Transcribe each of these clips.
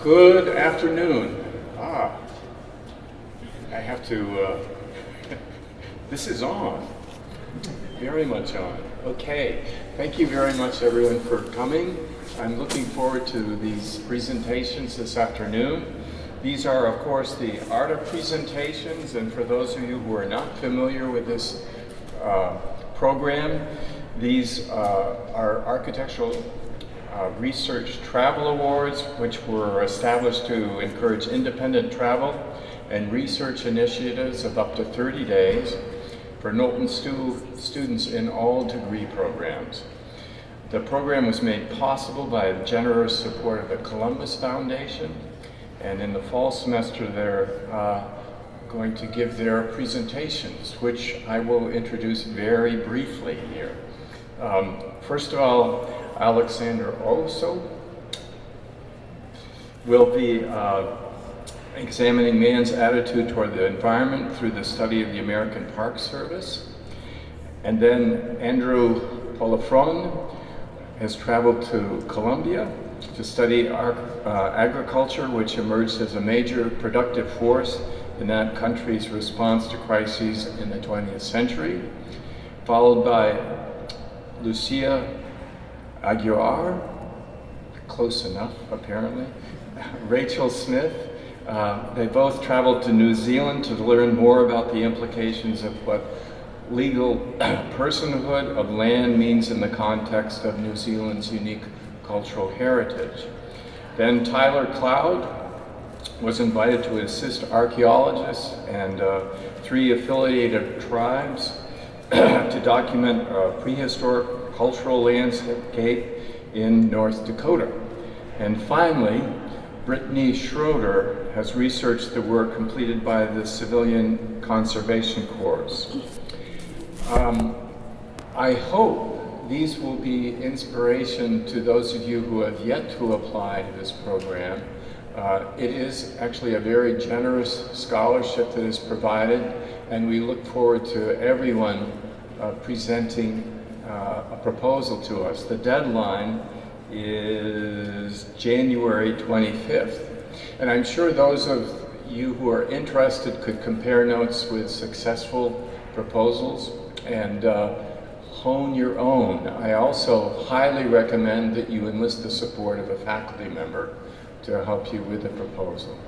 Good afternoon. I have to, this is on, very much on. Okay, thank you very much everyone for coming. I'm looking forward to these presentations this afternoon. These are, of course, the ARTA presentations, and for those of you who are not familiar with this program, these are architectural research travel awards, which were established to encourage independent travel and research initiatives of up to 30 days for Knowlton students in all degree programs. The program was made possible by the generous support of the Columbus Foundation, and in the fall semester they're going to give their presentations, which I will introduce very briefly here. First of all, Alexandra Oetzel will be examining man's attitude toward the environment through the study of the American Park Service. And then Andrew Polifron has traveled to Colombia to study agriculture, which emerged as a major productive force in that country's response to crises in the 20th century, followed by Lucia Aguiar, close enough apparently, Rachel Smith. They both traveled to New Zealand to learn more about the implications of what legal personhood of land means in the context of New Zealand's unique cultural heritage. Then Tyler Cloud was invited to assist archaeologists and 3 affiliated tribes to document a prehistoric cultural landscape in North Dakota. And finally, Brittany Schroeder has researched the work completed by the Civilian Conservation Corps. I hope these will be inspiration to those of you who have yet to apply to this program. It is actually a very generous scholarship that is provided, and we look forward to everyone presenting a proposal to us. The deadline is January 25th. And I'm sure those of you who are interested could compare notes with successful proposals and hone your own. I also highly recommend that you enlist the support of a faculty member to help you with the proposal.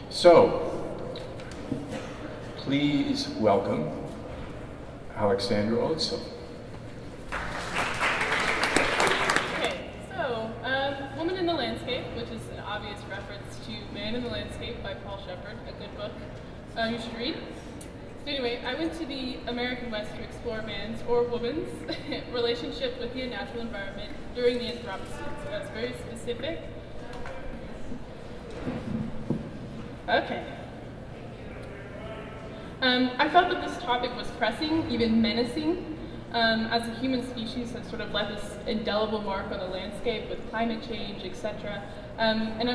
So, please welcome Alexandra Oetzel. Okay, so Woman in the Landscape, which is an obvious reference to Man in the Landscape by Paul Shepard, a good book you should read. So anyway, I went to the American West to explore man's or woman's relationship with the natural environment during the Anthropocene, so that's very specific. Okay. I felt that this topic was pressing, even menacing, as the human species has sort of left this indelible mark on the landscape with climate change, etc. And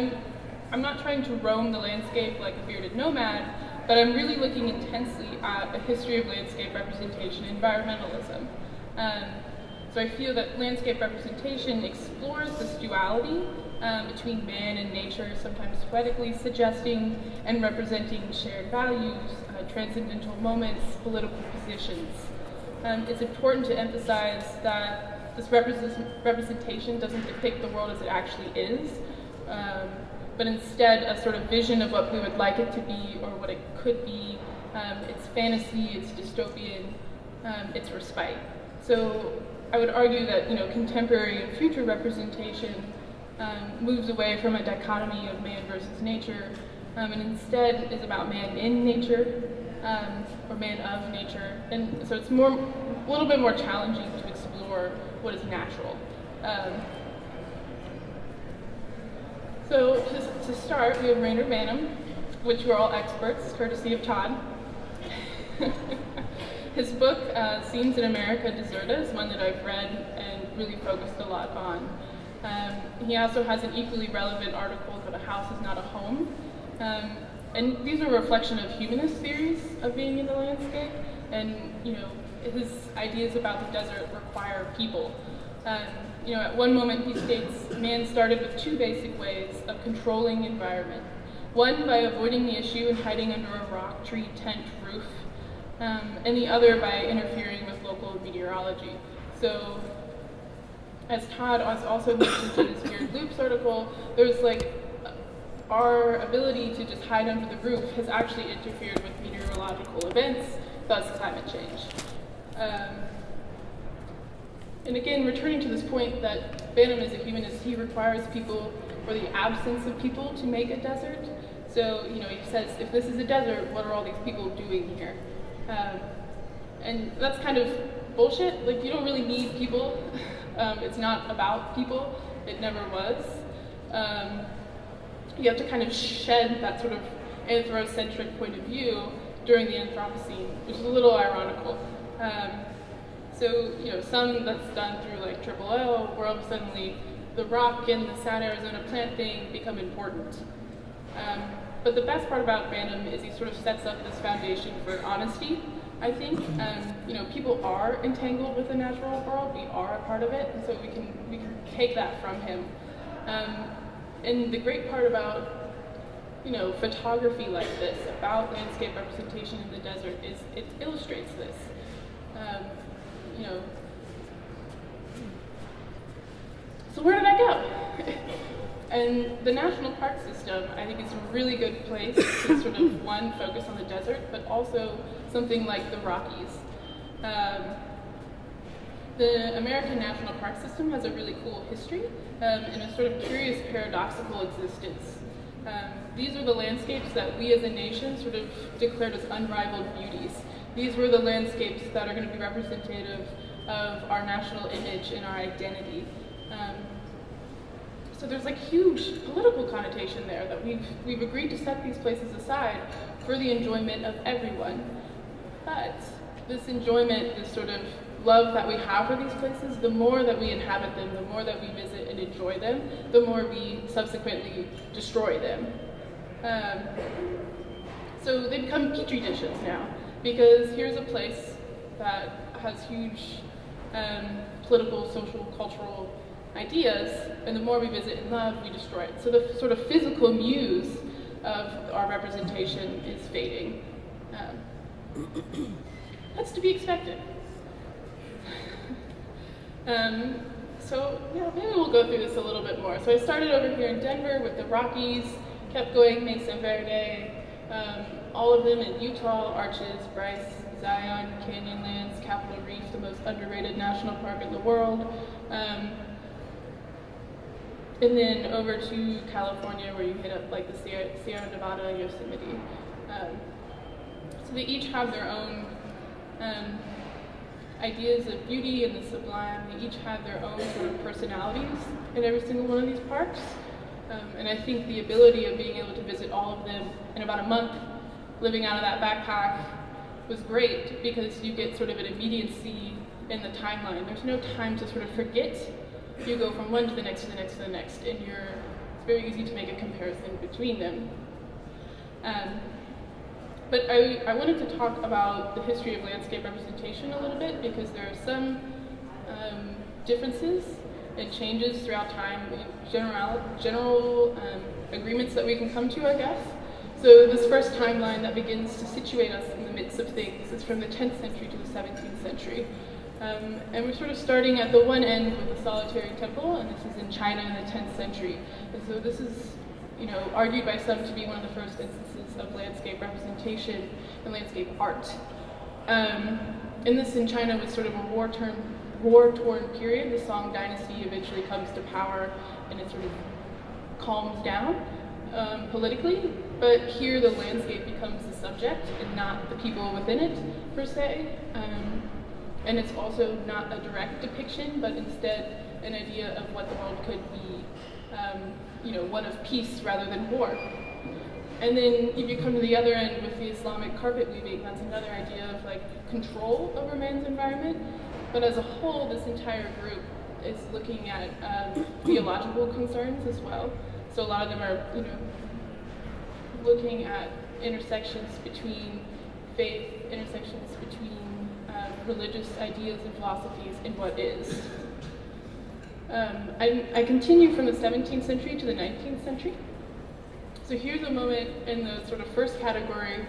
I'm not trying to roam the landscape like a bearded nomad, but I'm really looking intensely at a history of landscape representation and environmentalism. So I feel that landscape representation explores this duality between man and nature, sometimes poetically suggesting and representing shared values, transcendental moments, political positions. It's important to emphasize that this representation doesn't depict the world as it actually is, but instead a sort of vision of what we would like it to be or what it could be. It's fantasy, it's dystopian, it's respite. So I would argue that contemporary and future representation moves away from a dichotomy of man versus nature, and instead is about man in nature, or man of nature. And so it's a little bit more challenging to explore what is natural. So to start, we have Rainer Banham, which we're all experts, courtesy of Todd. His book, Scenes in America Deserta, is one that I've read and really focused a lot on. He also has an equally relevant article called A House is Not a Home. And these are a reflection of humanist theories of being in the landscape. And his ideas about the desert require people. At one moment he states, man started with two basic ways of controlling environment. One by avoiding the issue and hiding under a rock, tree, tent, roof, and the other by interfering with local meteorology. So, as Todd has also mentioned in his Weird Loops article, there's like, our ability to just hide under the roof has actually interfered with meteorological events, thus climate change. And again, returning to this point that Banham is a humanist, he requires people, or the absence of people, to make a desert. So, he says, if this is a desert, what are all these people doing here? And that's kind of bullshit. Like, you don't really need people. It's not about people. It never was. You have to kind of shed that sort of anthrocentric point of view during the Anthropocene, which is a little ironical. So, some that's done through like Triple L, where suddenly the rock and the South Arizona plant thing become important. But the best part about Banham is he sort of sets up this foundation for honesty, I think. People are entangled with the natural world, we are a part of it, and so we can take that from him. And the great part about photography like this, about landscape representation in the desert, is it illustrates this. So where did I go? And the national park system, I think, is a really good place to sort of, one, focus on the desert, but also something like the Rockies. The American National Park System has a really cool history and a sort of curious paradoxical existence. These are the landscapes that we as a nation sort of declared as unrivaled beauties. These were the landscapes that are going to be representative of our national image and our identity. So there's like huge political connotation there that we've agreed to set these places aside for the enjoyment of everyone. But this enjoyment, this sort of love that we have for these places, the more that we inhabit them, the more that we visit and enjoy them, the more we subsequently destroy them. So they become petri dishes now, because here's a place that has huge political, social, cultural ideas, and the more we visit and love, we destroy it. So the sort of physical muse of our representation is fading. That's to be expected. So maybe we'll go through this a little bit more. So I started over here in Denver with the Rockies, kept going Mesa Verde, all of them in Utah, Arches, Bryce, Zion, Canyonlands, Capitol Reef, the most underrated national park in the world. And then over to California, where you hit up like the Sierra Nevada, Yosemite. So they each have their own ideas of beauty and the sublime. They each have their own sort of personalities in every single one of these parks. And I think the ability of being able to visit all of them in about a month, living out of that backpack, was great, because you get sort of an immediacy in the timeline. There's no time to sort of forget. You go from one to the next to the next to the next, and it's very easy to make a comparison between them. But I wanted to talk about the history of landscape representation a little bit, because there are some differences and changes throughout time, general agreements that we can come to, I guess. So this first timeline that begins to situate us in the midst of things is from the 10th century to the 17th century. And we're sort of starting at the one end with the solitary temple, and this is in China in the 10th century. And so this is, argued by some to be one of the first instances of landscape representation and landscape art. And this in China was sort of a war-torn period. The Song dynasty eventually comes to power, and it sort of calms down politically. But here the landscape becomes the subject and not the people within it, per se. And it's also not a direct depiction, but instead an idea of what the world could be, one of peace rather than war. And then if you come to the other end with the Islamic carpet weaving, that's another idea of like control over man's environment. But as a whole, this entire group is looking at theological concerns as well. So a lot of them are, looking at intersections between faith, intersections between religious ideas and philosophies, and what is. I continue from the 17th century to the 19th century. So here's a moment in the sort of first category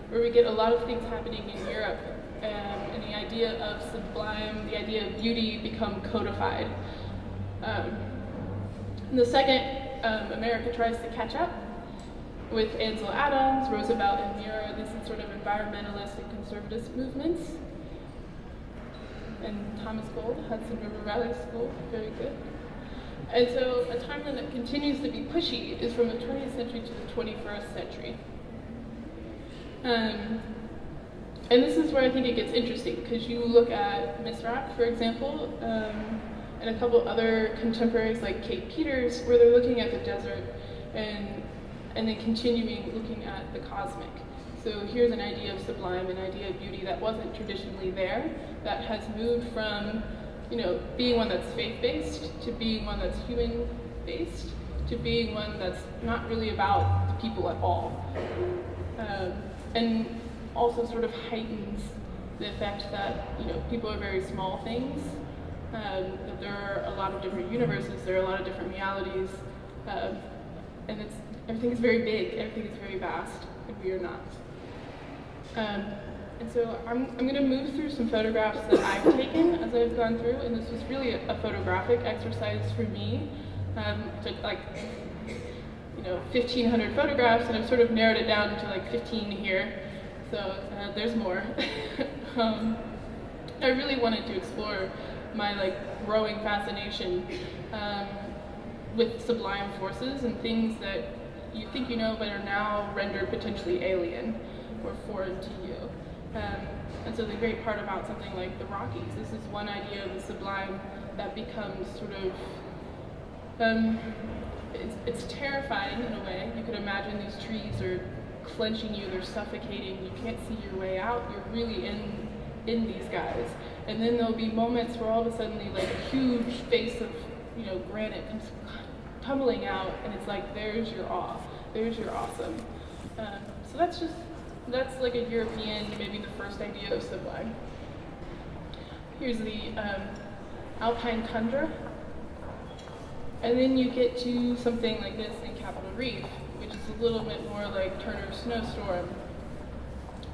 where we get a lot of things happening in Europe, and the idea of sublime, the idea of beauty become codified. In the second, America tries to catch up with Ansel Adams, Roosevelt, and Muir. This is sort of environmentalist and conservatist movements. And Thomas Gold, Hudson River Valley School, very good. And so a timeline that continues to be pushy is from the 20th century to the 21st century. And this is where I think it gets interesting, because you look at Miss Rock, for example, and a couple other contemporaries like Kate Peters, where they're looking at the desert and then continuing looking at the cosmic. So here's an idea of sublime, an idea of beauty that wasn't traditionally there, that has moved from, being one that's faith-based to being one that's human-based to being one that's not really about the people at all. And also sort of heightens the effect that, people are very small things, that there are a lot of different universes, there are a lot of different realities, and everything is very big, everything is very vast, and we are not. And so I'm going to move through some photographs that I've taken as I've gone through, and this was really a photographic exercise for me. I took 1,500 photographs, and I've sort of narrowed it down to 15 here. So there's more. I really wanted to explore my growing fascination with sublime forces and things that you think you know but are now rendered potentially alien or foreign to you. And so the great part about something like the Rockies, this is one idea of the sublime that becomes sort of, it's terrifying in a way. You could imagine these trees are clenching you, they're suffocating, you can't see your way out, you're really in these guys. And then there'll be moments where all of a sudden a huge face of granite comes tumbling out, and it's like, there's your awe, there's your awesome. So that's like a European, maybe the first idea of sublime. Here's the alpine tundra. And then you get to something like this in Capitol Reef, which is a little bit more like Turner's snowstorm.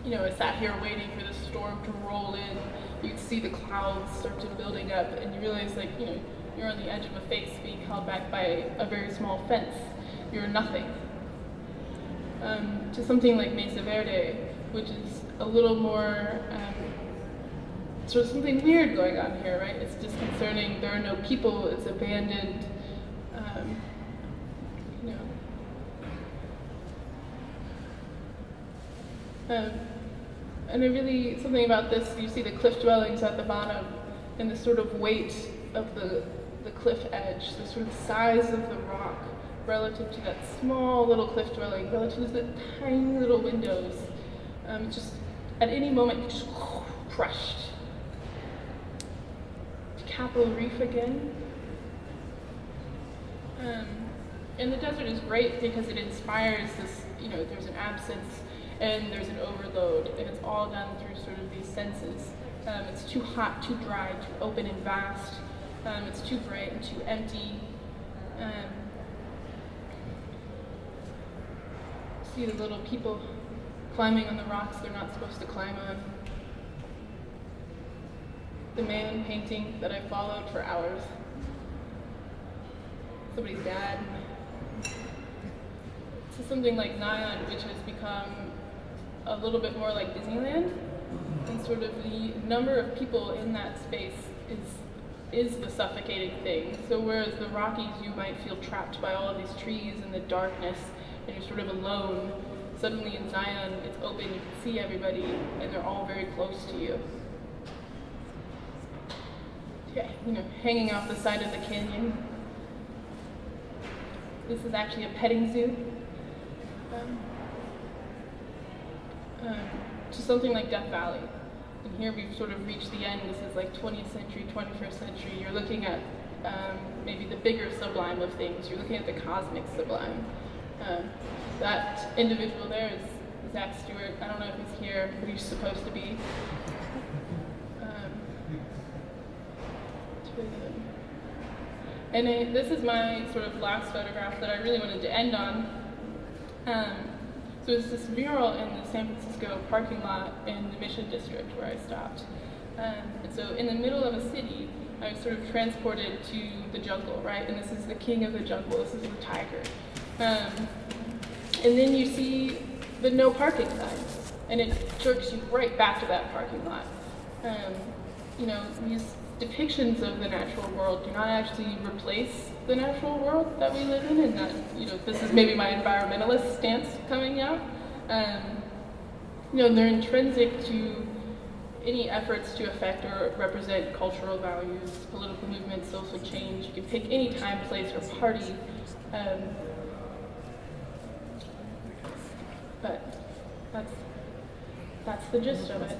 I sat here waiting for the storm to roll in. You could see the clouds start to building up, and you realize you're on the edge of a face being held back by a very small fence. You're nothing. To something like Mesa Verde, which is a little more sort of something weird going on here, right? It's disconcerting. There are no people. It's abandoned. And something about this, you see the cliff dwellings at the bottom and the sort of weight of the cliff edge, the sort of size of the rock relative to that small little cliff dwelling, relative to the tiny little windows. Just at any moment, you're just crushed. Capitol Reef again. And the desert is great because it inspires this, there's an absence and there's an overload, and it's all done through sort of these senses. It's too hot, too dry, too open and vast. It's too bright and too empty. See the little people climbing on the rocks they're not supposed to climb on. The man painting that I followed for hours. Somebody's dad. To something like Zion, which has become a little bit more like Disneyland, and sort of the number of people in that space is the suffocating thing. So whereas the Rockies, you might feel trapped by all of these trees and the darkness, and you're sort of alone, suddenly in Zion, it's open, you can see everybody, and they're all very close to you. Yeah, hanging off the side of the canyon. This is actually a petting zoo. To something like Death Valley. And here we've sort of reached the end. This is like 20th century, 21st century. You're looking at maybe the bigger sublime of things. You're looking at the cosmic sublime. That individual there is Zach Stewart. I don't know if he's here, but he's supposed to be. And this is my sort of last photograph that I really wanted to end on. So it's this mural in the San Francisco parking lot in the Mission District where I stopped. And so in the middle of a city, I was sort of transported to the jungle, right? And this is the king of the jungle, this is the tiger. And then you see the no parking sign, and it jerks you right back to that parking lot. You know, these depictions of the natural world do not actually replace the natural world that we live in, and that, you know, this is maybe my environmentalist stance coming out. You know, they're intrinsic to any efforts to affect or represent cultural values, political movements, social change. You can pick any time, place, or party. But that's the gist of it.